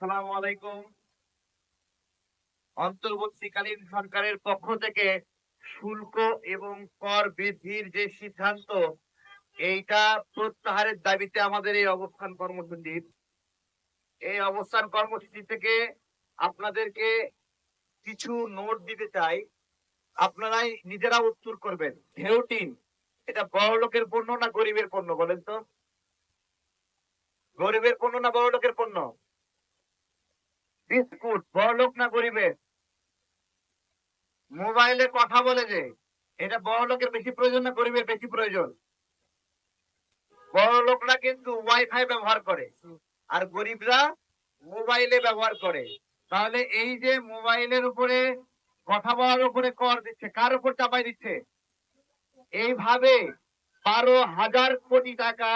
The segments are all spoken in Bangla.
আসসালামু আলাইকুম। অন্তর্বর্তীকালীন সরকারের পক্ষ থেকে শুল্ক এবং কর বৃদ্ধির যে সিদ্ধান্ত, এইটা প্রত্যাহারের দাবিতে আমাদের এই অবস্থান কর্মসূচি থেকে আপনাদেরকে কিছু নোট দিতে চাই। আপনারাই নিজেরা উত্তর করবেন। ঢেউটিন এটা বড় লোকের পণ্য না গরিবের পণ্য বলেন তো? গরিবের পণ্য না বড় লোকের পণ্য? বিস্কুট বড় লোক না গরিবের? মোবাইলে কথা বলে যে, এটা বড় লোকের বেশি প্রয়োজন না গরিবের বেশি প্রয়োজন? বড় লোকরা কিন্তু ওয়াইফাই ব্যবহার করে আর গরিবরা মোবাইলে ব্যবহার করে। তাহলে এই যে মোবাইলের উপরে কথা বলার উপরে কর দিচ্ছে, কার উপর চাপাই দিচ্ছে? এইভাবে 12,000 কোটি টাকা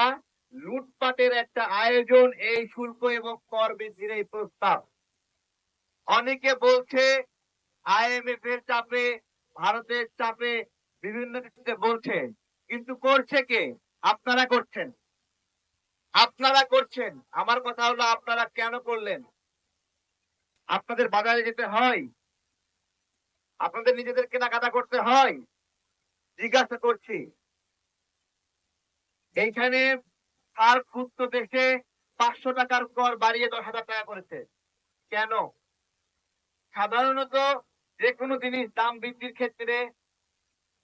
লুটপাটের একটা আয়োজন এই শুল্ক এবং কর বৃদ্ধির এই প্রস্তাব। অনেকে বলছে আইএমএফ এর চাপে, ভারতের চাপে, বিভিন্ন কিছুতে বলছে, কিন্তু করছে কে? আপনারা করছেন। আপনারা করছেন। আমার কথা হলো, আপনারা কেন করলেন? আপনাদের বাজারে যেতে হয়, আপনাদের নিজেদের কেনাকাটা করতে হয়। জিজ্ঞাসা করছি, এইখানে আর ক্ষুদ্র দেশে 500 টাকার কর বাড়িয়ে 10,000 টাকা করেছে। কেন? সাধারণত যে কোনো জিনিস দাম বৃদ্ধির ক্ষেত্রে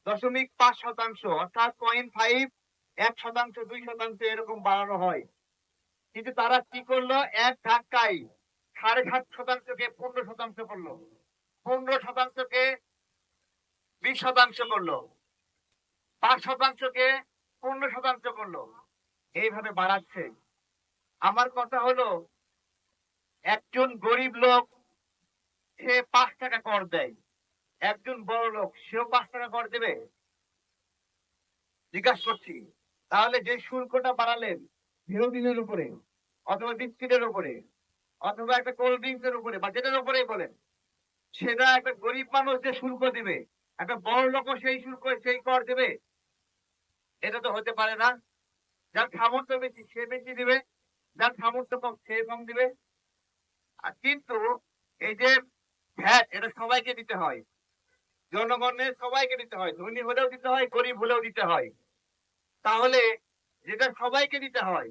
0.5% অর্থাৎ 0.5, 1%, 2% এরকম বাড়ানো হয়। কিন্তু তারা কি করলো? এক ধাক্কায় 7.5%কে 15% করলো, 15%কে 20% করলো, 5%কে 15% করলো। এইভাবে বাড়াচ্ছে। আমার কথা হলো, একজন গরিব লোক সে 5 টাকা কর দেয়, একজন বড় লোক সেও 5 টাকা কর দেবে? জিজ্ঞাসা করছি। তাহলে যে শুল্কটা বাড়ালেন বিরোধীদের উপরে, অথবা বিস্কিটের উপরে, অথবা একটা কোল্ড ড্রিঙ্কস এর উপরে, বা যেটার উপরেই বলেন, সেটা একটা গরিব মানুষ যে শুল্ক দিবে, একটা বড় লোক সেই শুল্ক সেই কর দেবে? এটা তো হতে পারে না। যার সামর্থ্য বেশি সে বেশি দিবে, যার সামর্থ্য কম সে কম দিবে। আর কিন্তু এই যে ভ্যাট, এটা সবাইকে দিতে হয়, জনগণের সবাইকে দিতে হয়, ধনী হলেও দিতে হয়, গরিব হলেও দিতে হয়। তাহলে যেটা সবাইকে দিতে হয়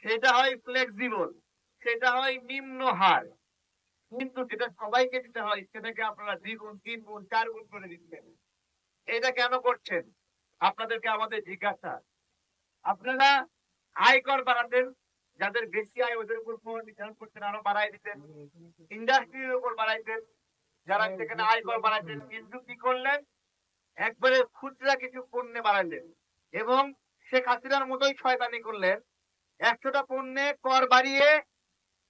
সেটা হয় ফ্লেক্সিবল, সেটা হয় নিম্ন হার। কিন্তু যেটা সবাইকে দিতে হয় সেটাকে আপনারা 2 গুণ, 3 গুণ, 4 গুণ করে দিচ্ছেন। এটা কেন করছেন? আপনাদেরকে আমাদের জিজ্ঞাসা। আপনারা আয়কর বাড়াতেন, যাদের বেশি আয় ওদের উপর নির্ধারণ করতেন, আরো বাড়াই দিতেন। ইন্ডাস্ট্রির উপর বাড়াইতেন, যারা সেখানে আয়কর বাড়াইতেন। কিন্তু কি করলেন? একবারে খুচরা কিছু পণ্যে বাড়াইলেন এবং শেখ হাসিনার মতোই শয়তানি করলেন। 100টা পণ্যে কর বাড়িয়ে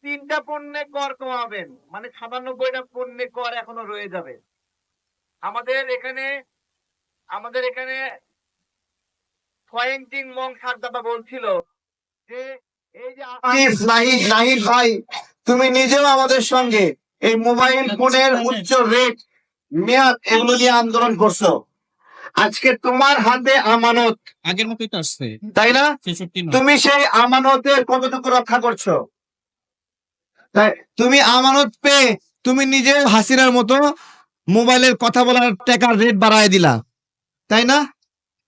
3টা পণ্যে কর কমাবেন, মানে 97টা পণ্যে কর এখনো রয়ে যাবে। আমাদের এখানে আমাদের এখানে ফয়েংটিং মং সারদাতা বলছিল যে, এই যে আসিফ নাহিদ নাহিদ ভাই, তুমি নিজেও আমাদের সঙ্গে এই মোবাইল ফোনের উচ্চ রেট, মেয়াদ এগুলো নিয়ে আন্দোলন করছো। আজকে তোমার হাতে আমানত, আগের মতোই তো আসছে, তাই না? 66 নয়। তুমি সেই আমানতের কতটুকু রক্ষা করছো? তাই তুমি আমানত পেয়ে তুমি নিজে হাসিনার মতো মোবাইলের কথা বলার টাকার রেট বাড়ায় দিলা, তাই না?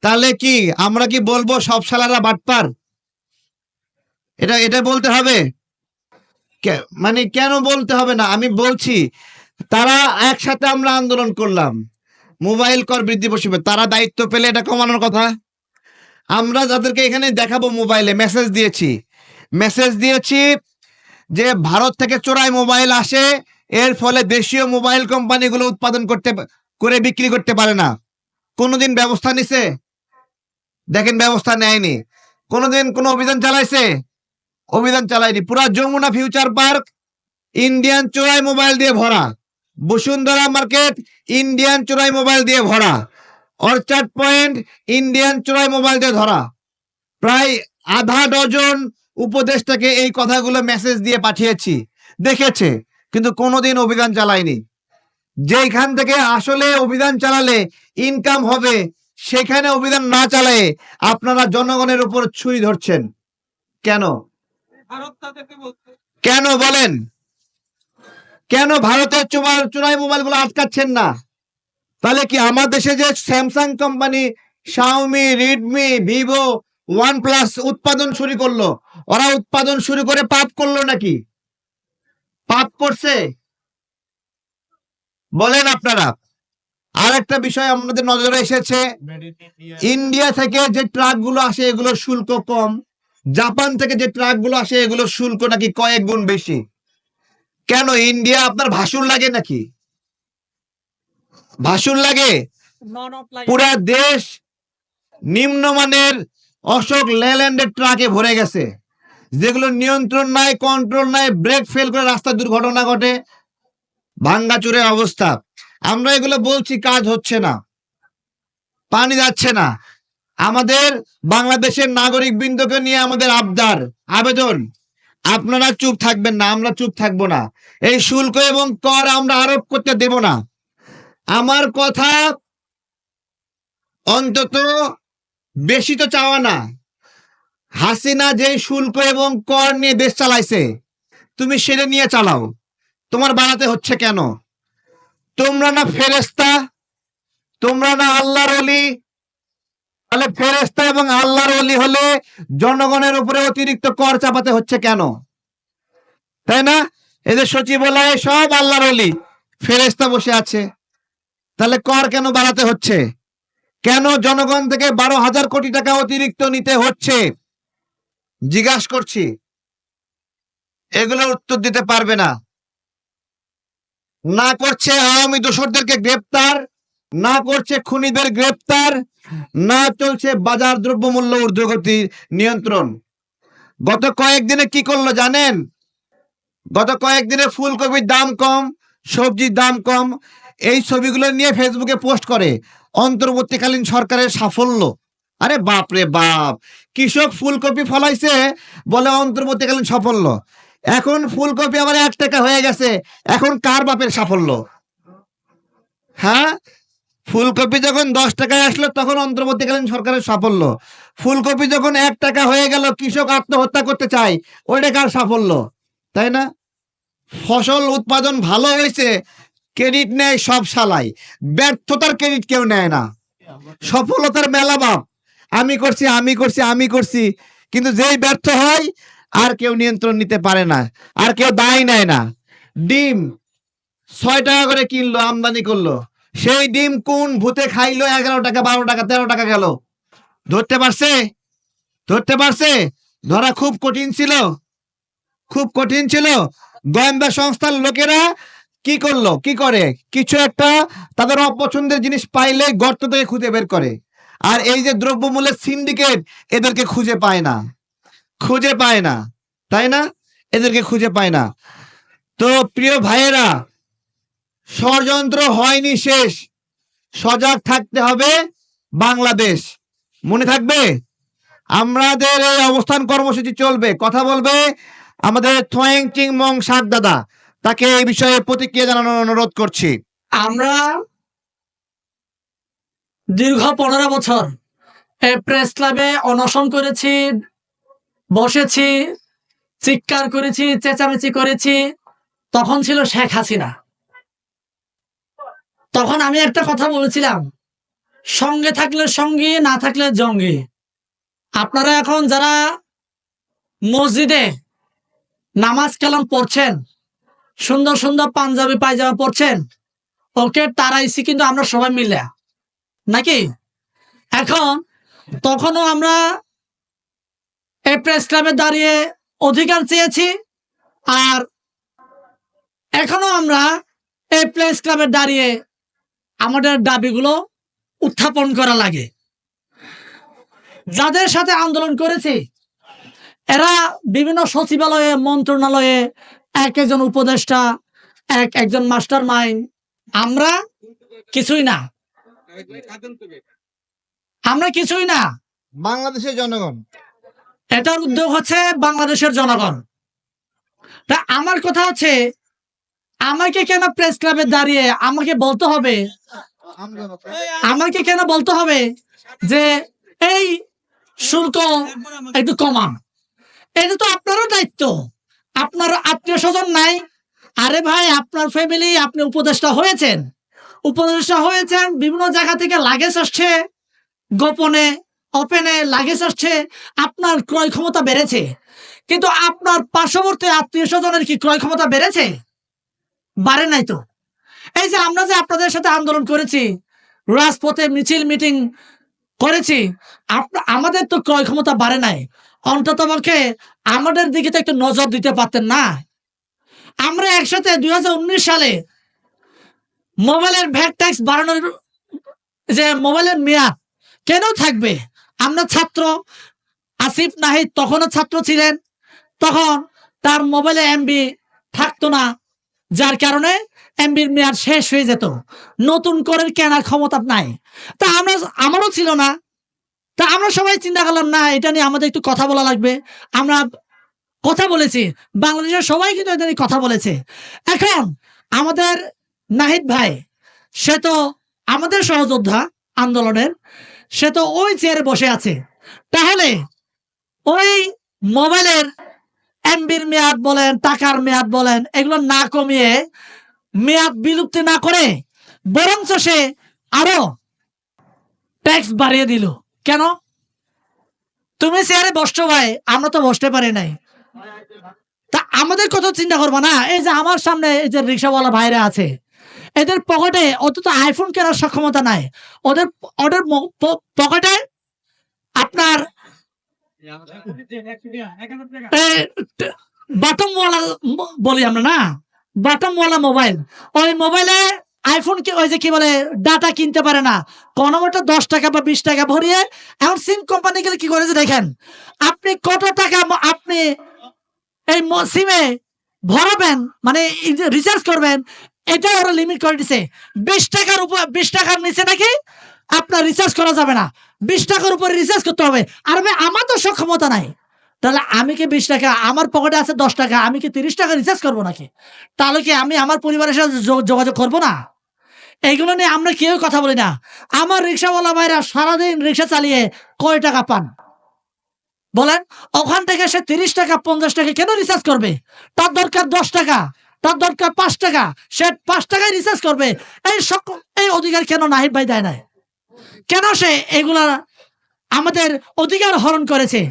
তাহলে কি আমরা কি বলবো সব শালারা বাটপার? এটা এটা বলতে হবে? মানে কেন বলতে হবে না? আমি বলছি, তারা একসাথে আমরা আন্দোলন করলাম, মোবাইল কর বৃদ্ধি বসবে, তারা দায়িত্ব পেলে এটা কমানোর কথা। আমরা যাদেরকে এখানে দেখাবো মোবাইলে মেসেজ দিয়েছি যে ভারত থেকে চোরাই মোবাইল আসে, এর ফলে দেশীয় মোবাইল কোম্পানিগুলো উৎপাদন করে বিক্রি করতে পারে না। কোনোদিন ব্যবস্থা নিছে? দেখেন, ব্যবস্থা নেয়নি। কোনোদিন কোনো অভিযান চালাইছে? অভিযান চালায়নি। পুরা যমুনা ফিউচার পার্ক ইন্ডিয়ান চোরাই মোবাইল দিয়ে ভরা, বসুন্ধরা মার্কেট ইন্ডিয়ান চোরাই মোবাইল দিয়ে ভরা, অর্চার্ড পয়েন্ট ইন্ডিয়ান চোরাই মোবাইল দিয়ে ধরা। প্রায় আধা ডজন উপদেষ্টাকে এই কথাগুলো মেসেজ দিয়ে পাঠিয়েছি, দেখেছে, কিন্তু কোনোদিন অভিযান চালায়নি। যেখান থেকে আসলে অভিযান চালালে ইনকাম হবে সেখানে অভিযান না চালায় আপনারা জনগণের উপর ছুরি ধরছেন কেন? কেন বলেন? কেন ভারতের চোরাই মোবাইলগুলো আটকাচ্ছেন না? তাহলে কি আমার দেশে যে Samsung company, Xiaomi, Redmi, Vivo, one plus উৎপাদন শুরু করলো, ওরা উৎপাদন শুরু করে পাপ করলো নাকি? পাপ করছে? বলেন আপনারা। আর একটা বিষয় আমাদের নজরে এসেছে, ইন্ডিয়া থেকে যে ট্রাকগুলো আসে এগুলোর শুল্ক কম, জাপান থেকে যে ট্রাকগুলো আসে এগুলোর শুল্ক নাকি কয়েক গুণ বেশি। কেন? ইন্ডিয়া আপনার ভাসুর লাগে নাকি? ভাসুর লাগে? পুরা দেশ নিম্নমানের অশোক লেল্যান্ডের ট্রাকে ভরে গেছে, যেগুলো নিয়ন্ত্রণ নাই, কন্ট্রোল নাই, ব্রেক ফেল করে রাস্তায় দুর্ঘটনা ঘটে, ভাঙ্গাচুরের অবস্থা। আমরা এগুলো বলছি, কাজ হচ্ছে না, পানি যাচ্ছে না। আমাদের বাংলাদেশের নাগরিক বৃন্দকে নিয়ে আমাদের আবদার, আবেদন, আপনারা চুপ থাকবেন না, আমরা চুপ থাকবো না। এই শুল্ক এবং কর আমরা আরোপ করতে দেব না। আমার কথা অন্তত বেশি তো চাওয়া না। হাসিনা যে শুল্ক এবং কর নিয়ে দেশ চালাইছে, তুমি সেটা নিয়ে চালাও, তোমার বাড়াতে হচ্ছে কেন? তোমরা না ফেরেশতা, তোমরা না আল্লাহর ওলি? তাহলে ফেরেশতা এবং আল্লাহর ওলি হলে জনগণের উপরে অতিরিক্ত কর চাপাতে হচ্ছে কেন? তাই না? এদের সচিবালয়ে সব আল্লাহর ওলি, ফেরেশতা বসে আছে, তাহলে কর কেন বাড়াতে হচ্ছে? কেন জনগণ থেকে 12,000 কোটি টাকা অতিরিক্ত নিতে হচ্ছে? জিজ্ঞাসা করছি। এগুলোর উত্তর দিতে পারবে না। না করছে আওয়ামী দোসরদেরকে গ্রেপ্তার, না করছে খুনিদের গ্রেপ্তার, না চলছে বাজার দ্রব্যমূল্য ঊর্ধ্বগতি নিয়ন্ত্রণ। গত কয়েকদিনে কি করলো জানেন? গত কয়েকদিনে ফুলকপির দাম কম, সবজির দাম কম, এই ছবিগুলো নিয়ে ফেসবুকে পোস্ট করে অন্তর্বর্তীকালীন সরকারের সাফল্য। আরে বাপ রে বাপ, কৃষক ফুলকপি ফলাইছে বলে অন্তর্বর্তীকালীন সাফল্য। এখন ফুলকপি আবার 1 টাকা হয়ে গেছে, এখন কার বাপের সাফল্য? হ্যাঁ, ফুলকপি যখন 10 টাকায় আসলো তখন অন্তর্বর্তীকালীন সরকারের সাফল্য। ফুলকপি যখন 1 টাকা হয়ে গেল, কৃষক আত্মহত্যা করতে চায়, ওইটা কার সাফল্য? তাই না? ফসল উৎপাদন ভালো হয়েছে, ক্রেডিট নেয় সব শালাই, ব্যর্থতার ক্রেডিট কেউ নেয় না। সফলতার মেলা বাপ, আমি করছি আমি করছি আমি করছি, কিন্তু যেই ব্যর্থ হয় আর কেউ নিয়ন্ত্রণ নিতে পারে না, আর কেউ দায় নেয় না। ডিম 6 টাকা করে কিনলো, আমদানি করলো, সেই ডিম কোন ভূতে খাইলো 11 টাকা 12 টাকা 13 টাকা গেল? ধরতে পারছে? ধরতে পারছে? ধরা খুব কঠিন ছিল, খুব কঠিন ছিল। গোয়েন্দা সংস্থার লোকেরা কি করলো, কি করে, কিছু একটা তাদের অপছন্দের জিনিস পাইলে গর্ত থেকে খুঁজে বের করে। আর এই যে দ্রব্যমূল্যের সিন্ডিকেট, এদেরকে খুঁজে পায় না, খুঁজে পায় না, তাই না? এদেরকে খুঁজে পায় না। তো প্রিয় ভাইয়েরা, ষড়যন্ত্র হয়নি শেষ, সজাগ থাকতে হবে বাংলাদেশ, মনে থাকবে। আমাদের এই অবস্থান কর্মসূচি চলবে, কথা বলবে আমাদের থোয়েং চিং মং শাক দাদা, তাকে এই বিষয়ে প্রতিক্রিয়া জানানোর অনুরোধ করছি। আমরা দীর্ঘ 15 বছর এই প্রেস ক্লাবে অনশন করেছি, বসেছি, চিৎকার করেছি, চেঁচামেচি করেছি। তখন ছিল শেখ হাসিনা। তখন আমি একটা কথা বলেছিলাম, সঙ্গে থাকলে সঙ্গী, না থাকলে জঙ্গি। আপনারা এখন যারা মসজিদে নামাজ কালাম পড়ছেন, সুন্দর সুন্দর পাঞ্জাবি পায়জামা পড়ছেন, ওকে তারাইছি কিন্তু আমরা সবাই মিলে, নাকি? এখন তখনও আমরা এই প্রেস ক্লাবে দাঁড়িয়ে অধিকার চেয়েছি, আর এখনো আমরা এই প্রেস ক্লাবে দাঁড়িয়ে আমাদের দাবিগুলো উত্থাপন করা লাগে। যাদের সাথে আন্দোলন করেছি এরা বিভিন্ন সচিবালয়ে, মন্ত্রণালয়ে একজন উপদেষ্টা, একজন মাস্টার মাইন্ড। আমরা কিছুই না, আমরা কিছুই না। বাংলাদেশের জনগণ, এটার উদ্যোগ হচ্ছে বাংলাদেশের জনগণ। তা আমার কথা হচ্ছে, আমাকে কেন প্রেস ক্লাবে দাঁড়িয়ে আমাকে বলতে হবে, আমাকে কেন বলতে হবে যে এই শুল্ক একটু কমান? এটা তো আপনারও দায়িত্ব। আপনার আত্মীয় স্বজন নাই, আরে ভাই, আপনার ফ্যামিলি, আপনি উপদেষ্টা হয়েছেন, বিভিন্ন জায়গা থেকে লাগেজ আসছে, গোপনে ওপেনে লাগেজ আসছে, আপনার ক্রয় ক্ষমতা বেড়েছে, কিন্তু আপনার পার্শ্ববর্তী আত্মীয় স্বজনের কি ক্রয় ক্ষমতা বেড়েছে? বাড়ে নাই তো। এই যে আমরা যে আপনাদের সাথে আন্দোলন করেছি, রাজপথে মিছিল মিটিং করেছি, আমাদের তো ক্রয় ক্ষমতা বাড়ে নাই। অন্ততপক্ষে আমাদের দিকে তো একটু নজর দিতে পারতেন না? আমরা একসাথে 2019 সালে মোবাইলের ভ্যাট ট্যাক্স বাড়ানোর, যে মোবাইলের মেয়াদ কেন থাকবে, আমরা ছাত্র, আসিফ নাহিদ তখনও ছাত্র ছিলেন, তখন তার মোবাইলে এমবি থাকতো না, যার কারণে এমবির মেয়াদ শেষ হয়ে যেত, নতুন করে কেনার ক্ষমতা নাই। তা আমারও ছিল না। তা আমরা সবাই চিন্তা করলাম, না, এটা নিয়ে আমাদের একটু কথা বলা লাগবে। আমরা কথা বলেছি, বাংলাদেশের সবাই কিন্তু এটা নিয়ে কথা বলেছে। এখন আমাদের নাহিদ ভাই, সে তো আমাদের সহযোদ্ধা আন্দোলনের, সে তো ওই চেয়ারে বসে আছে। তাহলে ওই মোবাইলের এমবির মেয়াদ বলেন, টাকার মেয়াদ বলেন, এগুলো না কমিয়ে, মেয়াদ বিলুপ্তি না করে, বরঞ্চ সে আরো ট্যাক্স বাড়িয়ে দিল। কেন? তুমি চেয়ারে বসছো ভাই, আমরা তো বসতে পারি নাই। তা আমাদের কথা চিন্তা করবো না? এই যে আমার সামনে এই যে রিক্সাওয়ালা ভাইরা আছে, এদের পকেটে অন্তত আইফোন কেনার সক্ষমতা নাই। ওদের ওদের পকেটে আপনার বাটমওয়ালা বলি আমরা না, বাটমওয়ালা মোবাইল, ওই মোবাইলে আইফোন ওই যে কি বলে ডাটা কিনতে পারে না, কোনো মতো 10 টাকা বা 20 টাকা ভরিয়ে। এখন সিম কোম্পানি গেলে কি করেছে দেখেন, আপনি কত টাকা আপনি এই সিমে ভরাবেন, মানে রিচার্জ করবেন, এটা ওরা লিমিট করে দিছে। 20 টাকার উপর, 20 টাকার নিচে নাকি আপনার রিচার্জ করা যাবে না, 20 টাকার উপরে রিচার্জ করতে হবে। আর আমার তো সক্ষমতা নাই, তাহলে আমি কি 20 টাকা, আমার পকেটে আছে 10 টাকা, আমি কি 30 টাকা রিচার্জ করবো নাকি? তাহলে কি আমি আমার পরিবারের সাথে যোগাযোগ করবো না? এইগুলো নিয়ে আমরা কেউ কথা বলি না। আমার রিক্সাওয়ালা ভাইরা সারাদিন রিক্সা চালিয়ে কয় টাকা পান বলেন? ওখান থেকে সে 30 টাকা 50 টাকা কেন রিচার্জ করবে? তার দরকার 10 টাকা, তার দরকার 5 টাকা, সে 5 টাকায় রিচার্জ করবে। এই অধিকার কেন নাহিদ ভাই দেয় নাই? কেন সে এগুলা আমাদের অধিকার হরণ করেছে?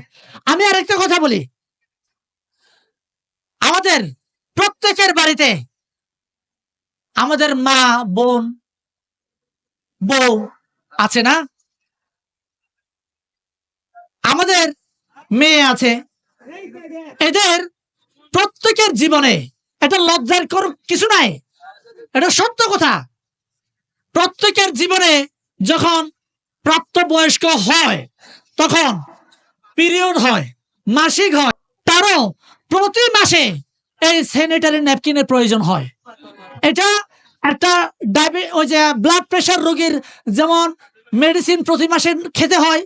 আমি আর একটা কথা বলি, আমাদের প্রত্যেকের বাড়িতে আমাদের মা, বোন, বউ আছে না? আমাদের মেয়ে আছে। এদের প্রত্যেকের জীবনে এটা লজ্জার কিছু নাই, এটা সত্য কথা। প্রত্যেকের জীবনে যখন প্রাপ্তবয়স্ক হয়, তখন পিরিয়ড হয়, মাসিক হয়, তারও প্রতি মাসে এই স্যানিটারি ন্যাপকিনের প্রয়োজন হয়। এটা একটা ওই যে ব্লাড প্রেশার রোগীর যেমন মেডিসিন প্রতি মাসে খেতে হয়,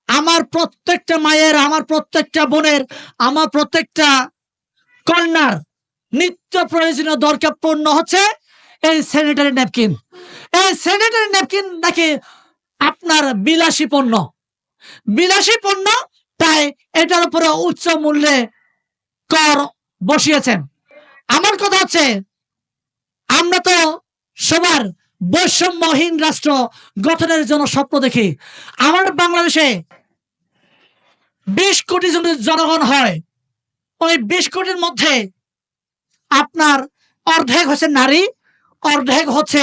আমার প্রত্যেকটা মায়ের, আমার প্রত্যেকটা বোনের, আমার প্রত্যেকটা কন্যার নিত্য প্রয়োজনীয় দরকার পূর্ণ হচ্ছে এই স্যানিটারি ন্যাপকিন। এই স্যানিটারি ন্যাপকিন নাকি আপনার বিলাসী পণ্য, তাই এটার উপরে উচ্চ মূল্যে কর বসিয়েছেন। আমার কথা হচ্ছে, আমরা তো সবার বৈষম্যহীন রাষ্ট্র গঠনের জন্য স্বপ্ন দেখি। আমার বাংলাদেশে 20 কোটি জনগণ হয়, ওই 20 কোটির মধ্যে আপনার অর্ধেক হচ্ছে নারী, অর্ধেক হচ্ছে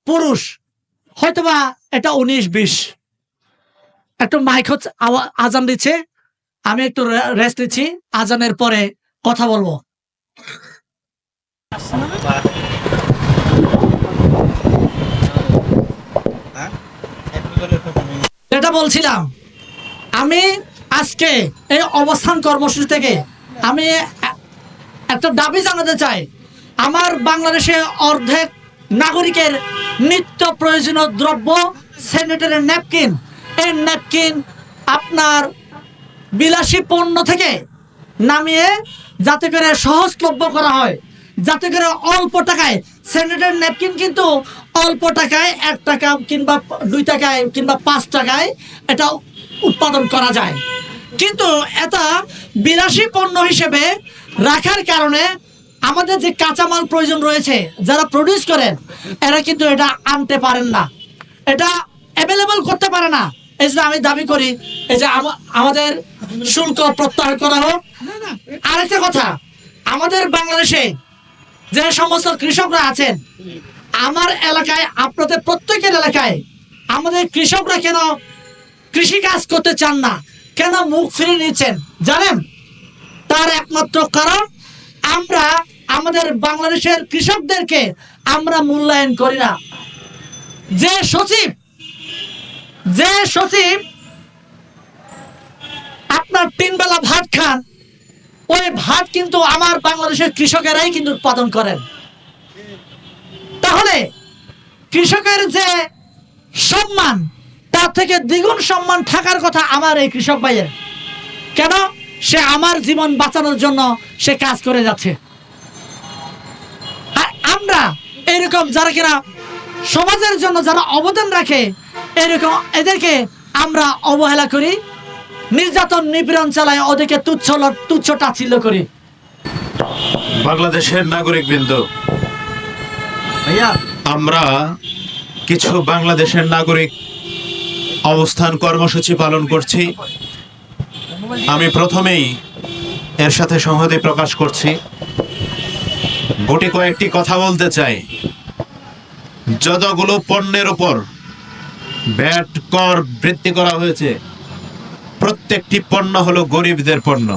পুরুষ, হয়তোবা এটা 19-20। একটু মাইক হচ্ছে, আজান দিচ্ছে, আমি একটু রেস্ট নিচ্ছি, আজানের পরে কথা বলবো। যেটা বলছিলাম, আমি আজকে এই অবস্থান কর্মসূচি থেকে আমি একটা দাবি জানাতে চাই। আমার বাংলাদেশে অর্ধেক নাগরিকের নিত্য প্রয়োজনীয় দ্রব্য স্যানিটারি ন্যাপকিন, এই ন্যাপকিন আপনার বিলাসী পণ্য থেকে নামিয়ে যাতে করে সহজলভ্য করা হয়, যাতে করে অল্প টাকায় স্যানিটারি ন্যাপকিন, কিন্তু অল্প টাকায় 1 টাকা কিংবা 2 টাকায় কিংবা 5 টাকায় এটা উৎপাদন করা যায়। কিন্তু এটা বিলাসী পণ্য হিসেবে রাখার কারণে আমাদের যে কাঁচামাল প্রয়োজন রয়েছে যারা প্রডিউস করেন এরা কিন্তু এটা আনতে পারেন না, এটা অ্যাভেলেবল করতে পারে না। এই জন্য আমি দাবি করি এই যে আমাদের শুল্ক প্রত্যাহার করা হোক। আরেকটা কথা, আমাদের বাংলাদেশে যে সমস্ত কৃষকরা আছেন, আমার এলাকায় আপনাদের প্রত্যেকের এলাকায় আমাদের কৃষকরা কেন কৃষি কাজ করতে চান না, কেন মুখ ফিরে নিচ্ছেন জানেন? তার একমাত্র কারণ আমরা আমাদের বাংলাদেশের কৃষকদেরকে আমরা মূল্যায়ন করি না। যে সচিব আপনার 3 বেলা ভাত খান, ওই ভাত কিন্তু আমার বাংলাদেশের কৃষকেরাই কিন্তু উৎপাদন করেন। তাহলে কৃষকের যে সম্মান তার থেকে দ্বিগুণ সম্মান থাকার কথা আমার এই কৃষক ভাইয়ের। কেন? সে আমার জীবন বাঁচানোর জন্য সে কাজ করে যাচ্ছে। আর আমরা এরকম যারা কিনা সমাজের জন্য যারা অবদান রাখে এরকম এদেরকে আমরা অবহেলা করি, নির্যাতন নিপীড়ন চালাই, ওদেরকে তুচ্ছ তাচ্ছিল্য করি। বাংলাদেশের নাগরিকবৃন্দ, আমরা কিছু বাংলাদেশের নাগরিক অবস্থান কর্মসূচি পালন করছি। আমি প্রথমেই এর সাথে সংহতি প্রকাশ করছি। গুটি কয়েকটি কথা বলতে চাই। যতগুলো পণ্যের উপর ভ্যাট কর বৃদ্ধি করা হয়েছে, প্রত্যেকটি পণ্য হলো গরিবদের পণ্য।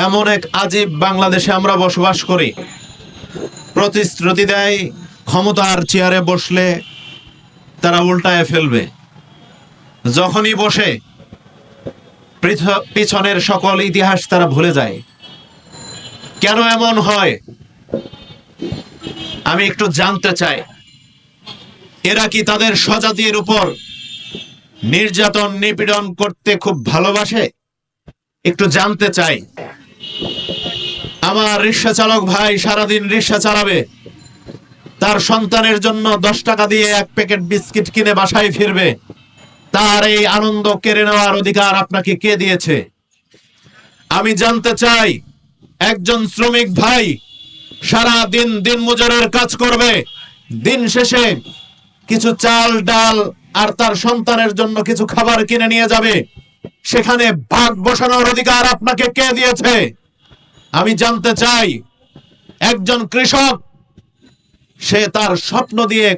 এমন এক আজীব বাংলাদেশে আমরা বসবাস করি। প্রতিশ্রুতি দেয় ক্ষমতার চেয়ারে বসলে তারা উল্টায় ফেলবে, যখনই বসে পিছনের সকল ইতিহাস তারা ভুলে যায়। কেন এমন হয় আমি একটু জানতে চাই। এরা কি তাদের স্বজাতির উপর নির্যাতন নিপীড়ন করতে খুব ভালোবাসে? একটু জানতে চাই। আমার রিক্সা চালক ভাই সারাদিন রিক্সা চালাবে, তার সন্তানের জন্য 10 টাকা দিয়ে 1 প্যাকেট বিস্কিট কিনে বাসায় ফিরবে। তার এই আনন্দ কেড়ে নেওয়ার অধিকার আপনাকে কে দিয়েছে? আমি জানতে চাই, একজন শ্রমিক ভাই সারা দিন দিনমজুরের কাজ করবে, দিন শেষে কিছু চাল ডাল আর তার সন্তানের জন্য কিছু খাবার কিনে নিয়ে যাবে। সেখানে ভাগ বসানোর অধিকার আপনাকে কে দিয়েছে? আমি জানতে চাই, একজন কৃষক সে তার স্বপ্ন দিয়ে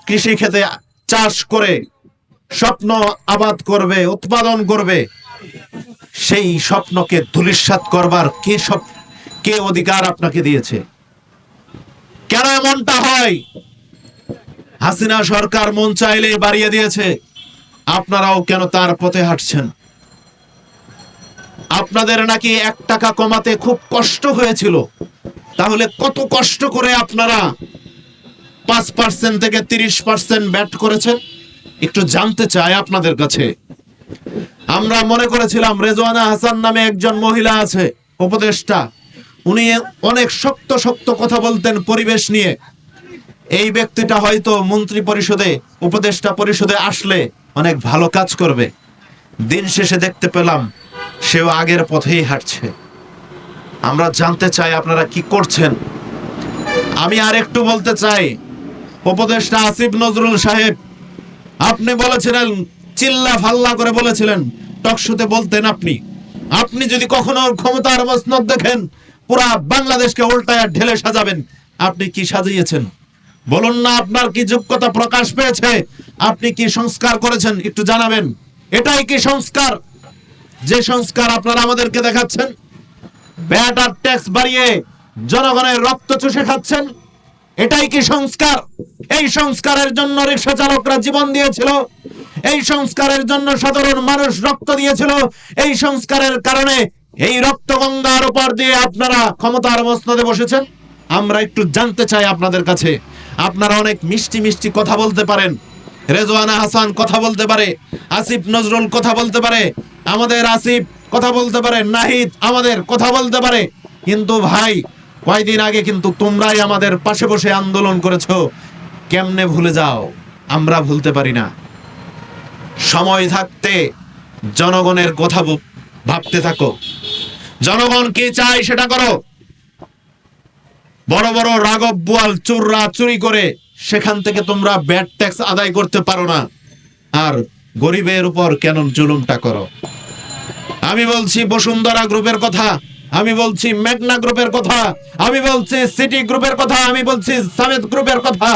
কৃষি ক্ষেতে চাষ করে স্বপ্ন আবাদ করবে, উৎপাদন করবে, সেই স্বপ্নকে ধূলিসাৎ করবার কে অধিকার আপনাকে দিয়েছে? কেন এমনটা হয়? হাসিনা সরকার মন চাইলে বাড়িয়ে দিয়েছে, আপনারাও কেন তার পথে হাঁটছেন? আপনাদের নাকি 1 টাকা কমাতে খুব কষ্ট হয়েছিল, তাহলে কত কষ্ট করে আপনারা 5% থেকে 30% ব্যাট করেছেন? একটু জানতে চাই আপনাদের কাছে। আমরা মনে করেছিলাম রেজওয়ানা হাসান নামে একজন মহিলা আছে, উপদেষ্টা, উনি অনেক শক্ত শক্ত কথা বলতেন পরিবেশ নিয়ে। এই ব্যক্তিটা হয়তো মন্ত্রী পরিষদে, উপদেষ্টা পরিষদে আসলে অনেক ভালো কাজ করবে। দিন শেষে দেখতে পেলাম সেও আগের পথেই হাঁটছে। আমরা জানতে চাই আপনারা কি করছেন। আমি আর একটু বলতে চাই, উপদেষ্টা আসিফ নজরুল সাহেব, আপনি বলেছিলেন, চিল্লা ফাল্লা করে বলেছিলেন, টকশোতে বলতেন আপনি যদি কখনো ক্ষমতার মসনদ দেখেন পুরা বাংলাদেশকে উল্টায় ঢেলে সাজাবেন। আপনি কি সাজিয়েছেন? বলুন না, আপনার কি যোগ্যতা প্রকাশ পেয়েছে? আপনি কি সংস্কার করেছেন? একটু জানাবেন। এটাই কি সংস্কার? যে সংস্কার আপনারা আমাদেরকে দেখাচ্ছেন, ভ্যাট আর ট্যাক্স বাড়িয়ে জনগণের রক্ত চুষে খাচ্ছেন, এটাই কি সংস্কার? এই সংস্কারের জন্য রিক্সা চালকরা জীবন দিয়েছিল, এই সংস্কারের জন্য সাধারণ মানুষ রক্ত দিয়েছিল। এই সংস্কারের কারণে এই রক্ত গঙ্গার উপর দিয়ে আপনারা ক্ষমতার মসনদে বসেছেন। আমরা একটু জানতে চাই আপনাদের কাছে। আপনারা অনেক মিষ্টি মিষ্টি কথা বলতে পারেন, রেজওয়ানা হাসান কথা বলতে পারে, আসিফ নজরুল কথা বলতে পারে, আমাদের আসিফ কথা বলতে পারে, নাহিদ আমাদের কথা বলতে পারে, কিন্তু ভাই কয়দিন আগে কিন্তু তোমরাই আমাদের পাশে বসে আন্দোলন করেছো। কেমনে ভুলে যাও? আমরা ভুলতে পারি না। সময় থাকতে জনগণের কথা ভাবতে থাকো। জনগণ কি চায় সেটা করো। বড় বড় রাঘব বোয়াল চোররা চুরি করে সেখান থেকে তোমরা ব্যাড ট্যাক্স আদায় করতে পারো না, আর গরিবের উপর কেন জুলুমটা করো? আমি বলছি বসুন্ধরা গ্রুপের কথা, আমি বলছি মেঘনা গ্রুপের কথা, আমি বলছি সিটি গ্রুপের কথা, আমি বলছি সামেদ গ্রুপের কথা।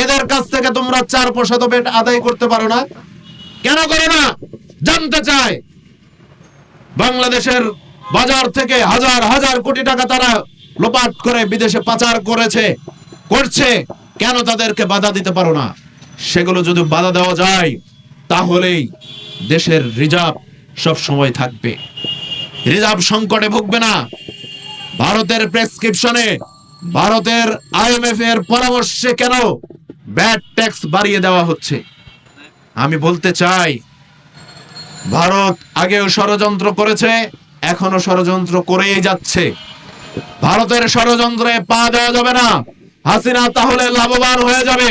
এদের কাছ থেকে তোমরা 4% ব্যাট আদায় করতে পারো না, কেন করো না? জানতে চাই। বাংলাদেশের বাজার থেকে হাজার হাজার কোটি টাকা তারা লোপাট করে বিদেশে পাচার করছে, কেন তাদেরকে বাধা দিতে পারো না? সেগুলো যদি বাধা দেওয়া যায় তাহলেই দেশের রিজার্ভ সব সময় থাকবে, রিজার্ভ সংকটে ভুগবে না। ভারতের প্রেসক্রিপশনে, ভারতের IMF এর পরামর্শে কেন ব্যাড ট্যাক্স বাড়িয়ে দেওয়া হচ্ছে? আমি বলতে চাই, ভারত আগেও ষড়যন্ত্র করেছে, এখনো ষড়যন্ত্র করেই যাচ্ছে। ভারতের ষড়যন্ত্রে পা দেওয়া যাবে না। হাসিনা তাহলে লাভবান হয়ে যাবে,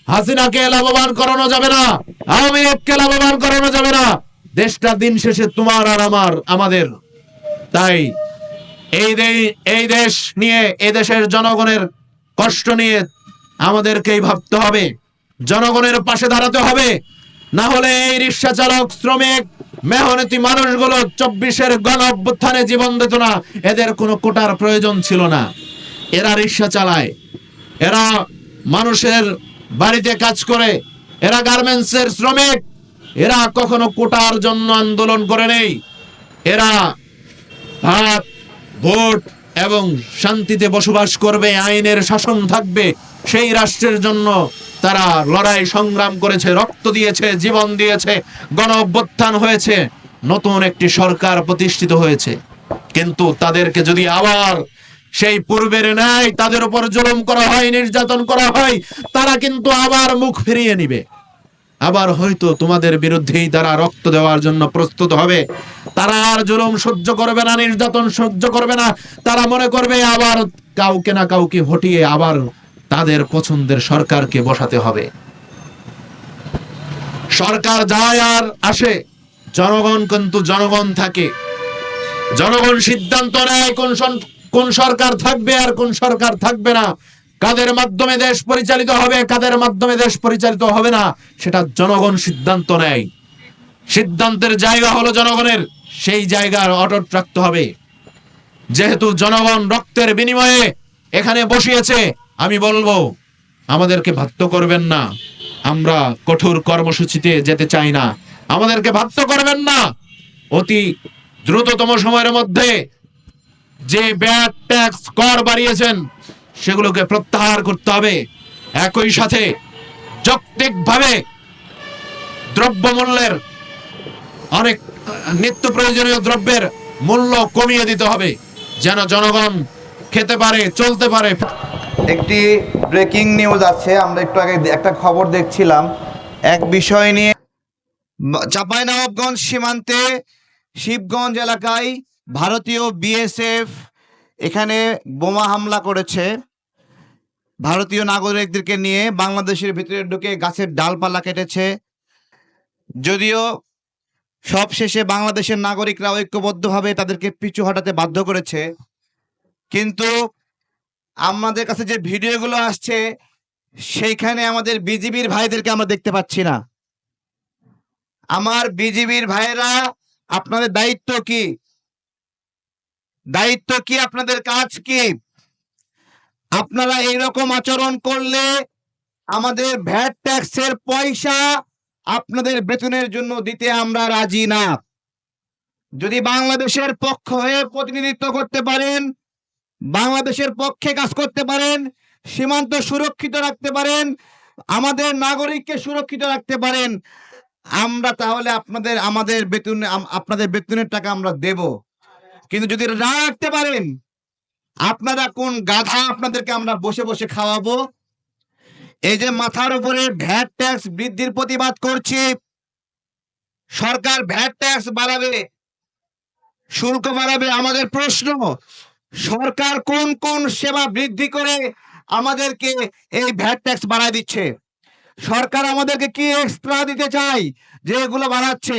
হাসিনাকে লাভবান করানো যাবে না, আওয়ামী লীগকে লাভবান করানো যাবে না। দেশটা দিন শেষে তোমার আর আমাদের। তাই এই দেশ নিয়ে, এই দেশের জনগণের কষ্ট নিয়ে আমাদেরকেই ভাবতে হবে, জনগণের পাশে দাঁড়াতে হবে। না হলে এই রিক্সা চালক, শ্রমিক, মেহনতি মানুষগুলো 24-এর গণ অভ্যুত্থানে জীবন দিত না। এদের কোনো কোটার প্রয়োজন ছিল না। এরা রিক্সা চালায়, এরা মানুষের বাড়িতে কাজ করে, এরা গার্মেন্টসের শ্রমিক, এরা কখনো কোটার জন্য আন্দোলন করে নেই। এরা ভাত, ভোট এবং শান্তিতে বসবাস করবে, আইনের শাসন থাকবে, সেই রাষ্ট্রের জন্য তারা লড়াই সংগ্রাম করেছে, রক্ত দিয়েছে, জীবন দিয়েছে, গণ অভ্যুত্থান হয়েছে, নতুন একটি সরকার প্রতিষ্ঠিত হয়েছে। কিন্তু তাদেরকে যদি আবার সেই পূর্বের ন্যায় তাদের উপর জুলুম করা হয়, নির্যাতন করা হয়, তারা কিন্তু আবার মুখ ফিরিয়ে নিবে। আবার হয়তো তোমাদের বিরুদ্ধেই তারা রক্ত দেওয়ার জন্য প্রস্তুত হবে। তারা আর জুলুম সহ্য করবে না, নির্যাতন সহ্য করবে না। তারা মনে করবে আবার কাউকে না কাউকে হটিয়ে আবার তাদের পছন্দের সরকারকে বসাতে হবে। সরকার যায় আর আসে, জনগণ কিন্তু জনগণ থাকে। জনগণ সিদ্ধান্ত নেয় কোন সরকার থাকবে আর কোন সরকার থাকবে না, কাদের মাধ্যমে দেশ পরিচালিত হবে, কাদের মাধ্যমে দেশ পরিচালিত হবে না, সেটা জনগণ সিদ্ধান্ত নেয়। সিদ্ধান্তের জায়গা হলো জনগণের, সেই জায়গার অটুট রাখতে হবে। যেহেতু জনগণ রক্তের বিনিময়ে এখানে বসিয়েছে, আমি বলবো আমাদেরকে বাধ্য করবেন না। আমরা কঠোর কর্মসূচিতে যেতে চাই না, আমাদেরকে বাধ্য করবেন না। অতি দ্রুততম সময়ের মধ্যে যে ব্যাড ট্যাক্স কর বাড়িয়েছেন সেগুলোকে প্রত্যাহার করতে হবে। একই সাথে যৌক্তিকভাবে দ্রব্যমূল্যের, অনেক নিত্য প্রয়োজনীয় দ্রব্যের মূল্য কমিয়ে দিতে হবে, যেন জনগণ খেতে পারে, চলতে পারে। একটি ব্রেকিং নিউজ আছে, আমরা একটু আগে একটা খবর দেখছিলাম এক বিষয় নিয়ে। চাঁপাইনবাবগঞ্জ সীমান্তে শিবগঞ্জ এলাকায় ভারতীয় BSF এখানে বোমা হামলা করেছে। ভারতীয় নাগরিকদেরকে নিয়ে বাংলাদেশের ভিতরে ঢুকে গাছের ডালপালা কেটেছে। যদিও সবশেষে বাংলাদেশের নাগরিকরা ঐক্যবদ্ধভাবে তাদেরকে পিছু হটাতে বাধ্য করেছে, কিন্তু আমাদের কাছে যে ভিডিওগুলো আসছে সেইখানে আমাদের বিজিবির ভাইদেরকে আমরা দেখতে পাচ্ছি না। আমার বিজিবির ভাইরা, আপনাদের দায়িত্ব কি? দায়িত্ব কি? আপনাদের কাজ কি? আপনারা এইরকম আচরণ করলে আমাদের ভ্যাট ট্যাক্সের পয়সা আপনাদের বেতনের জন্য দিতে আমরা রাজি না। যদি বাংলাদেশের পক্ষ হয়ে প্রতিনিধিত্ব করতে পারেন, বাংলাদেশের পক্ষে কাজ করতে পারেন, সীমান্ত সুরক্ষিত রাখতে পারেন, আমাদের নাগরিককে সুরক্ষিত রাখতে পারেন, আমরা তাহলে আপনাদের বেতনের টাকা আমরা দেব। কিন্তু যদি না রাখতে পারেন, আপনারা কোন গাধা আপনাদেরকে আমরা বসে বসে খাওয়াবো? এই যে মাথার উপরে ভ্যাট ট্যাক্স বৃদ্ধির প্রতিবাদ করছি, সরকার ভ্যাট ট্যাক্স বাড়াবে, শুল্ক বাড়াবে। আমাদের প্রশ্ন, সরকার কোন কোন সেবা বৃদ্ধি করে আমাদেরকে এই ভ্যাট ট্যাক্স বাড়ায় দিচ্ছে? সরকার আমাদেরকে কি এক্সট্রা দিতে চায় যে এগুলো বাড়াচ্ছে?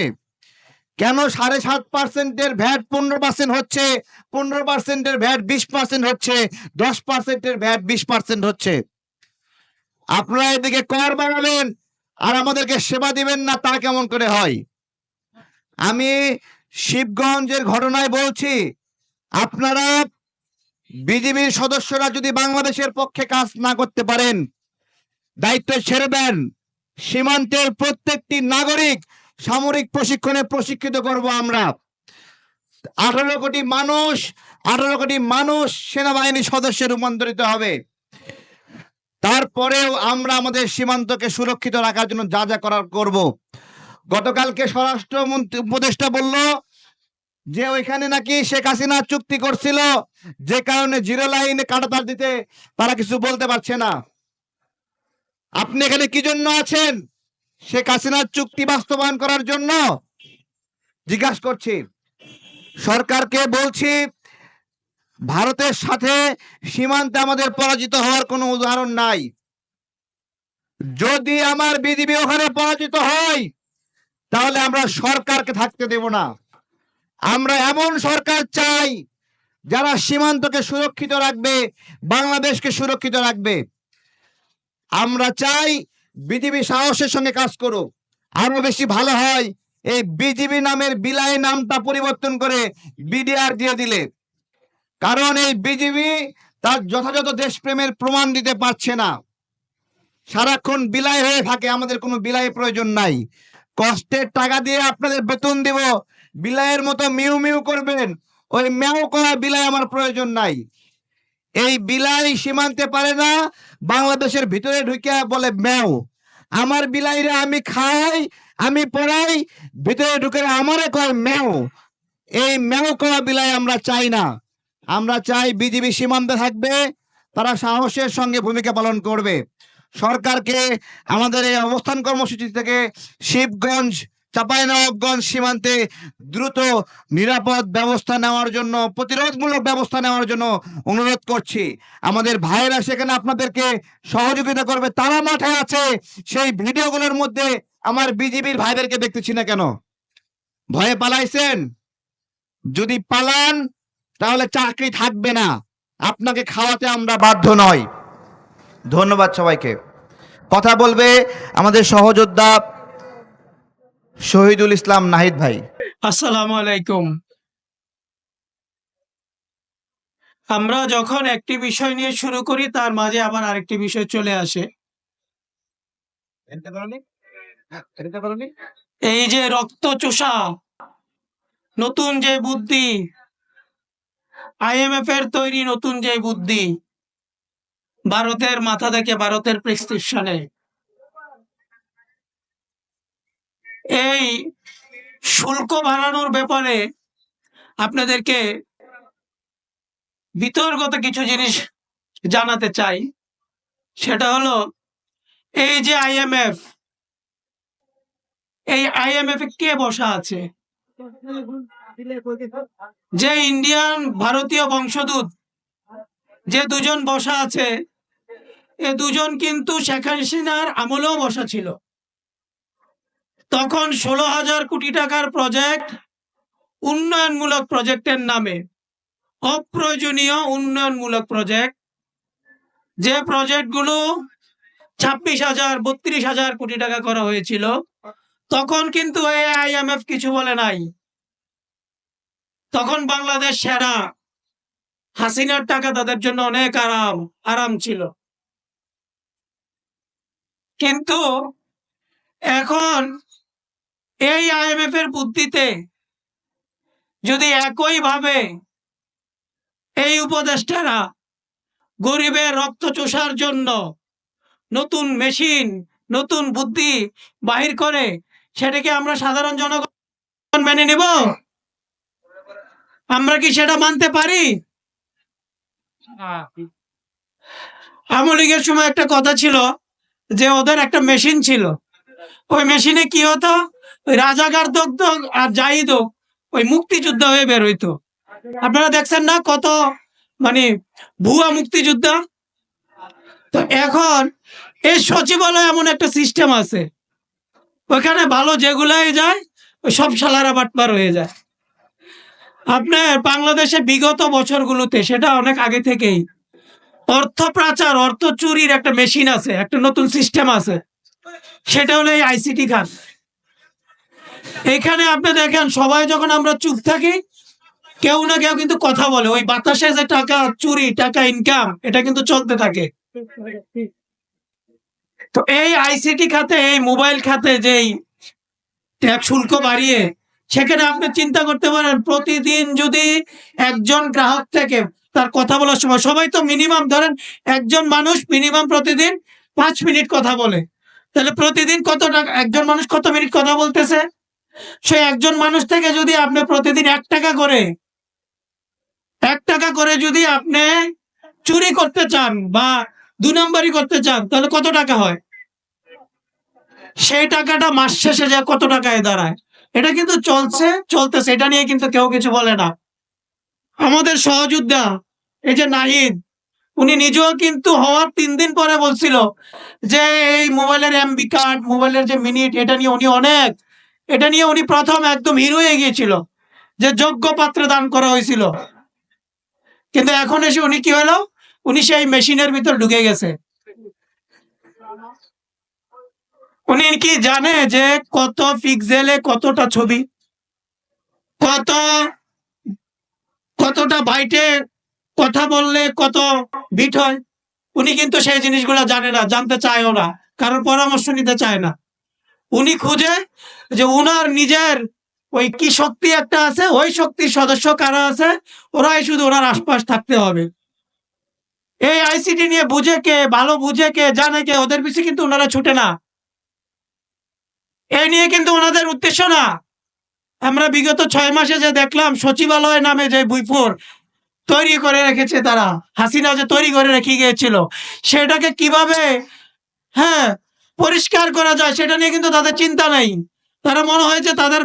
কেন 7.5% ভ্যাট 15% হচ্ছে, 15% ভ্যাট 20% হচ্ছে, 10% ভ্যাট 20% হচ্ছে? আপনারা এদিকে কর বাড়াবেন আর আমাদেরকে সেবা দিবেন না, তা কেমন করে হয়? আমি শিবগঞ্জের ঘটনায় বলছি, আপনারা বিজিবির সদস্যরা যদি বাংলাদেশের পক্ষে কাজ না করতে পারেন, দায়িত্ব ছেড়ে দেন। সীমান্তের প্রত্যেকটি নাগরিক সামরিক প্রশিক্ষণে প্রশিক্ষিত করব আমরা। 18 কোটি মানুষ সেনাবাহিনী সদস্যে রূপান্তরিত হবে। তারপরেও আমরা আমাদের সীমান্তকে সুরক্ষিত রাখার জন্য যা যা করার করব। গতকালকে স্বরাষ্ট্রমন্ত্রী উপদেষ্টা বলল যে ওইখানে নাকি শেখ হাসিনা চুক্তি করছিল, যে কারণে জিরো লাইনে কাঁটাতার দিতে তারা কিছু বলতে পারছে না। আপনি এখানে কি জন্য আছেন? শেখ হাসিনার চুক্তি বাস্তবায়ন করার জন্য? জিজ্ঞাসা করছি। সরকারকে বলছি, ভারতের সাথে সীমান্তে আমাদের পরাজিত হওয়ার কোনো উদাহরণ নাই। যদি আমার বিজিবি ওখানে পরাজিত হয়, তাহলে আমরা সরকারকে থাকতে দেব না। আমরা এমন সরকার চাই যারা সীমান্তকে সুরক্ষিত রাখবে, বাংলাদেশকে সুরক্ষিত রাখবে। আমরা চাই বিজিবি সাহসের সঙ্গে কাজ করুক। আরো বেশি ভালো হয় এই বিজিবি নামের বিলাই নামটা পরিবর্তন করে বিডিআর দিয়ে দিলে, কারণ এই বিজিবি তার যথাযথ দেশপ্রেমের প্রমাণ দিতে পারছে না, সারাক্ষণ বিলাই হয়ে থাকে। আমাদের কোনো বিলাই প্রয়োজন নাই। কষ্টের টাকা দিয়ে আপনাদের বেতন দিব, বিলাইয়ের মতো মিউ মিউ করবেন, ওই ম্যাও করা বিলাই আমার প্রয়োজন নাই। এই বিলাই সীমান্তে পারে না, বাংলাদেশের ভিতরে ঢুকে বলে ম্যাও। আমার বিলাইরা আমি খাই, আমি পড়াই, ভিতরে ঢুকে আমারে কয় ম্যাও। এই ম্যাও করা বিলাই আমরা চাই না। আমরা চাই বিজিবি সীমান্তে থাকবে, তারা সাহসের সঙ্গে ভূমিকা পালন করবে। সরকারকে আমাদের এই অবস্থান কর্মসূচি থেকে শিবগঞ্জ চাঁপাইনবাবগঞ্জ সীমান্তে দ্রুত নিরাপদ ব্যবস্থা নেওয়ার জন্য, প্রতিরোধমূলক ব্যবস্থা নেওয়ার জন্য অনুরোধ করছি। আমাদের ভাইয়েরা সেখানে আপনাদেরকে সহযোগিতা করবে, তারা মাঠে আছে। সেই ভিডিওগুলোর মধ্যে আমার বিজিবির ভাইদেরকে দেখতেছি না কেন? ভয়ে পালাইছেন? যদি পালান তাহলে চাকরি থাকবে না, আপনাকে খাওয়াতে আমরা বাধ্য নই। ধন্যবাদ সবাইকে। কথা বলবে আমাদের সহযোদ্ধা শহীদুল ইসলাম নাহিদ ভাই। আসসালামু আলাইকুম। আমরা যখন একটি বিষয় নিয়ে শুরু করি, তার মাঝে আবার আরেকটি বিষয় চলে আসে। এই যে রক্ত চোষা নতুন যে বুদ্ধি, IMF এর তৈরি নতুন যে বুদ্ধি, ভারতের মাথা থেকে, ভারতের প্রেসক্রিপশনে এই শুল্ক বাড়ানোর ব্যাপারে আপনাদেরকে বিতর্কত কিছু জিনিস জানাতে চাই। সেটা হলো, এই যে IMF, এই IMF এ কে বসা আছে? যে ইন্ডিয়ান ভারতীয় বংশোদ্ভূত যে দুজন বসা আছে, এ দুজন কিন্তু শেখ হাসিনার আমলেও বসা ছিল। তখন 16,000 কোটি টাকার প্রজেক্ট, উন্নয়নমূলক প্রজেক্টের নামে, অপ্রয়োজনীয় উন্নয়নমূলক প্রজেক্ট, যে প্রজেক্টগুলো 26,000 32,000 কোটি টাকা করা হয়েছিল, তখন কিন্তু এই IMF কিছু বলে নাই। তখন বাংলাদেশ সেরা, হাসিনার টাকা তাদের জন্য অনেক আরাম ছিল। কিন্তু এখন এই IMF এর বুদ্ধিতে যদি একইভাবে এই উপদেষ্টারা গরিবের রক্ত চোষার জন্য নতুন মেশিন, নতুন বুদ্ধি বাহির করে, সেটাকে আমরা সাধারণ জনগণ মেনে নিব? আমরা কি সেটা মানতে পারি? আওয়ামী লীগের সময় একটা কথা ছিল যে ওদের একটা মেশিন ছিল, ওই মেশিনে কি হতো, ওই রাজাকার দগ্ধ আর জাহিদ ওই মুক্তিযুদ্ধ হয়ে বের হইতো। আপনারা দেখছেন না কত মানে ভুয়া মুক্তিযুদ্ধ? তো এখন এই সচিবালয় এমন একটা সিস্টেম আছে, ওইখানে ভালো যেগুলাই যায়, ওই সব শালারা বাটপার হয়ে যায়। আপনার বাংলাদেশে বিগত বছরগুলোতে, সেটা অনেক আগে থেকেই, অর্থ পাচার, অর্থ চুরির একটা মেশিন আছে, একটা নতুন সিস্টেম আছে, সেটা হলো এই আইসিটি খাত। এখানে আপনি দেখেন, সবাই যখন আমরা চুপ থাকি, কেউ না কেউ কিন্তু কথা বলে। ওই বাতাসে যে টাকা চুরি, টাকা ইনকাম, এটা কিন্তু চলতে থাকে। তো এই আইসিটি খাতে, এই মোবাইল খাতে যেই ট্যাক্স শুল্ক বাড়িয়ে, সেখানে আপনি চিন্তা করতে পারেন, প্রতিদিন যদি একজন গ্রাহক থেকে তার কথা বলার সময়, সবাই তো মিনিমাম ধরেন একজন মানুষ মিনিমাম প্রতিদিন 5 মিনিট কথা বলে, তাহলে প্রতিদিন কত টাকা, একজন মানুষ কত মিনিট কথা বলতেছে? সেই একজন মানুষ থেকে যদি আপনি প্রতিদিন 1 টাকা করে, 1 টাকা করে যদি আপনি চুরি করতে চান বা 2 নম্বরই করতে চান, তাহলে কত টাকা হয়? সেই টাকাটা মাস শেষে যে কত টাকায় দাঁড়ায়, এটা কিন্তু চলতেছে, এটা নিয়ে কিন্তু কেউ কিছু বলে না। আমাদের সহযোদ্ধা এই যে নাহিদ, উনি নিজেও কিন্তু হওয়ার 3 দিন পরে বলছিল যে এই মোবাইলের এমবি কার্ড, মোবাইলের যে মিনিট, এটা নিয়ে উনি প্রথম একদম হিরো হয়ে গিয়েছিল, যে যোগ্য পাত্রে দান করা হয়েছিল। কিন্তু এখন এসে উনি কি হলো, উনি সেই মেশিনের ভিতর ঢুকে গেছে। উনি কি জানে যে কত পিক্সেলে কতটা ছবি, কতটা বাইটে কথা বললে কত বিট হয়? উনি কিন্তু সেই জিনিসগুলো জানে না, জানতে চায়ও না, কারোর পরামর্শ নিতে চায় না। উনি খুঁজে যে উনার নিজের ওই কি শক্তি একটা আছে, ওই শক্তির সদস্য কারা আছে, ওরাই শুধু ওনার আশপাশ থাকতে হবে। এই আইসিটি নিয়ে বুঝে কে, ভালো বুঝে কে, জানে কে, ওদের পিছিয়ে কিন্তু ওনারা ছুটে না। এই নিয়ে কিন্তু ওনাদের উদ্দেশ্য না। আমরা বিগত 6 মাসে যে দেখলাম, সচিবালয় নামে যে বইপুর তৈরি করে রেখেছে তারা, হাসিনা যে তৈরি করে রেখে গিয়েছিল, সেটাকে কিভাবে পরিষ্কার করা যায়, সেটা নিয়ে কিন্তু তাদের চিন্তা নেই। তারা মনে হয় যে তাদের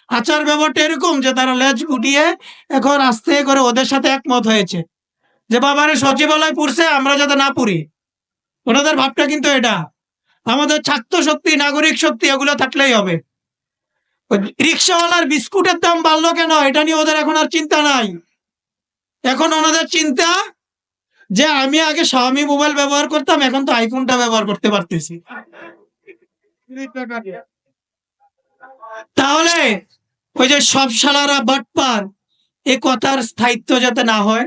আচার ব্যবহারটা এরকম যে তারা লেজ গুটিয়ে এখন আস্তে করে ওদের সাথে একমত হয়েছে যে বাবারে সচিবালয় পুড়ছে, আমরা যাতে না পুড়ি। ওনাদের ভাবটা কিন্তু এটা। আমাদের ছাত্র শক্তি, নাগরিক শক্তি, এগুলো থাকলেই হবে। রিক্সাওয়ালার বিস্কুটের দাম বাড়লো কেন, এটা নিয়ে ওদের এখন আর চিন্তা নাই। এখন ওনাদের চিন্তা যে আমি আগে Xiaomi মোবাইল ব্যবহার করতাম, এখন তো আইফোনটা ব্যবহার করতে পারতেছি। তাহলে ওই যে সব শালারা বাটপার, এ কথার স্থায়িত্ব যাতে না হয়।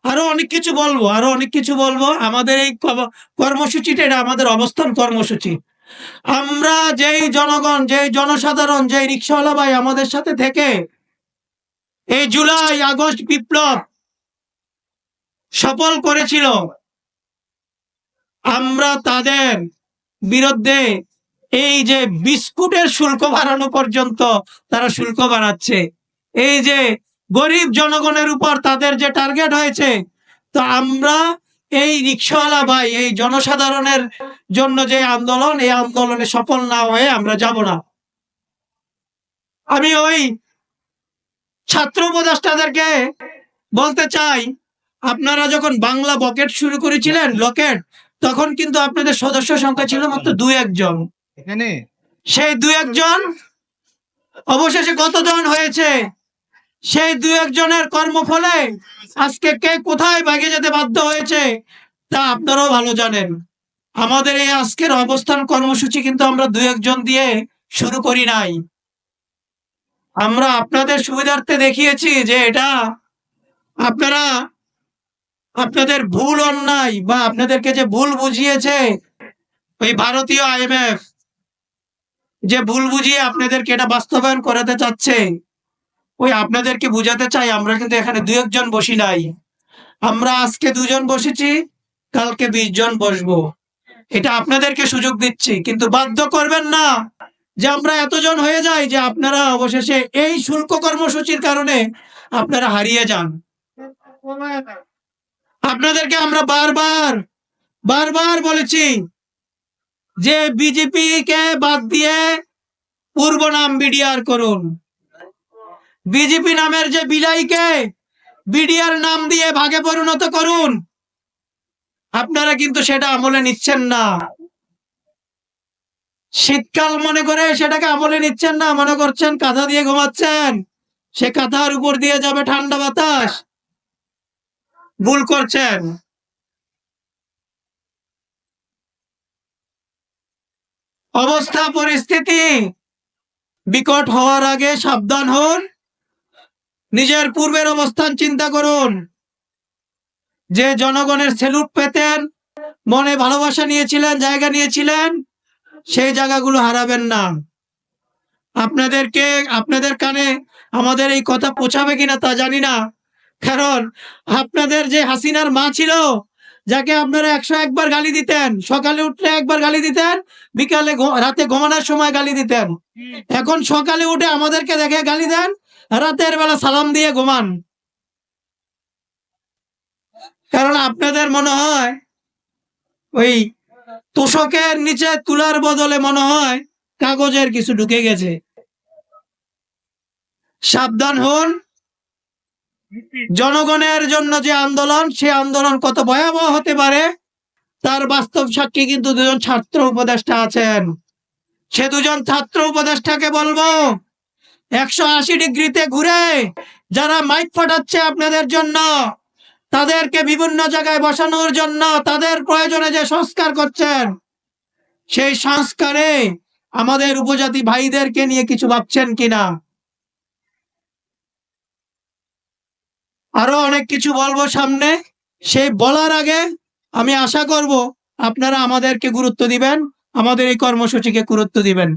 আরো অনেক কিছু বলবো। আমাদের এই কর্মসূচিটা, এটা আমাদের অবস্থান কর্মসূচি। আমরা যেই জনগণ, যেই জনসাধারণ, যেই রিক্সাওয়ালা ভাই আমাদের সাথে থেকে এই জুলাই আগস্ট বিপ্লব সফল করেছিল, আমরা তাদের বিরুদ্ধে এই যে বিস্কুটের শুল্ক বাড়ানো পর্যন্ত তারা শুল্ক বাড়াচ্ছে, এই যে গরিব জনগণের উপর তাদের যে টার্গেট হয়েছে, তো আমরা এই রিক্সাওয়ালা ভাই, এই জনসাধারণের জন্য যে আন্দোলন, এই আন্দোলনে সফল না হয়ে আমরা যাব না। আমি ওই ছাত্র উপদেষ্টাদেরকে বলতে চাই, আপনারা যখন বাংলা বকেট শুরু করেছিলেন, লকেট, তখন কিন্তু আপনাদের সদস্য সংখ্যা ছিল মাত্র 2-1 জন। সেই 2-1 জন অবশেষে কতজন হয়েছে? সেই 2-1 জনের কর্মফলে আজকে কে কোথায় ভাগে যেতে বাধ্য হয়েছে তা আপনারাও ভালো জানেন। আমাদের এই আজকের অবস্থান কর্মসূচি কিন্তু আমরা 2-1 জন দিয়ে শুরু করি নাই। আমরা আপনাদের সুবিধার্থে দেখিয়েছি যে এটা আপনারা, আপনাদের ভুল অন্যায় বা আপনাদেরকে যে ভুল বুঝিয়েছে ওই ভারতীয় IMF, যে ভুল বুঝিয়ে আপনাদেরকে এটা বাস্তবায়ন করাতে চাচ্ছে, ওই আপনাদেরকে বুঝাতে চাই আমরা কিন্তু এখানে 2-1 জন বসি নাই। আমরা আজকে 2 জন বসেছি, কালকে 20 জন বসবো। এটা আপনাদেরকে সুযোগ দিচ্ছি, কিন্তু বাধ্য করবেন না যে আমরা এতজন হয়ে যাই যে আপনারা অবশেষে এই শুল্ক কর্মসূচির কারণে আপনারা হারিয়ে যান। আপনাদেরকে আমরা বারবার বলেছি যে বিজেপি কে বাদ দিয়ে পূর্ব নাম বিডিআর করুন। বিজেপি নামের যে বিলাইকে বিডিআর নাম দিয়ে ভাগে পরিণত করুন। আপনারা কিন্তু সেটা আমলে নিচ্ছেন না। শীতকাল মনে করে সেটাকে আমলে নিচ্ছেন না, মনে করছেন কাঁথা দিয়ে ঘুমাচ্ছেন, সে কাঁথার উপর দিয়ে যাবে ঠান্ডা বাতাস। ভুল করছেন। অবস্থা পরিস্থিতি বিকট হওয়ার আগে সাবধান হন। নিজের পূর্বের অবস্থান চিন্তা করুন। যে জনগণের সেলুট পেতেন, মনে ভালোবাসা নিয়েছিলেন, জায়গা নিয়েছিলেন, সেই জায়গাগুলো হারাবেন না। আপনাদের কানে আমাদের এই কথা পৌঁছাবে কিনা তা জানি না, কারণ আপনাদের যে হাসিনার মা ছিল, যাকে আপনারা 101 বার গালি দিতেন, সকালে উঠলে একবার গালি দিতেন, বিকালে রাতে ঘুমানোর সময় গালি দিতেন, এখন সকালে উঠে আমাদেরকে দেখে গালি দেন, রাতের বেলা সালাম দিয়ে ঘুমান। কারণ আপনাদের মনে হয় ওই তোষকের নিচে তুলার বদলে মনে হয় কাগজের কিছু ঢুকে গেছে। সাবধান হন। জনগণের জন্য যে আন্দোলন, সে আন্দোলন কত ভয়াবহ হতে পারে তার বাস্তব সাক্ষী কিন্তু দুজন ছাত্র উপদেষ্টা আছেন। সে দুজন ছাত্র উপদেষ্টাকে বলবো, 180 ডিগ্রিতে ঘুরে যারা মাইক ফাটাচ্ছে আপনাদের জন্য, তাদেরকে বিভিন্ন জায়গায় বসানোর জন্য তাদের প্রয়োজনে যে সংস্কার করছেন, সেই সংস্কারে আমাদের উপজাতি ভাইদেরকে নিয়ে কিছু ভাবছেন কিনা। আরো অনেক কিছু বলবো সামনে, সেই বলার আগে আমি আশা করব আপনারা আমাদেরকে গুরুত্ব দিবেন, আমাদের এই কর্মসূচিকে গুরুত্ব দিবেন।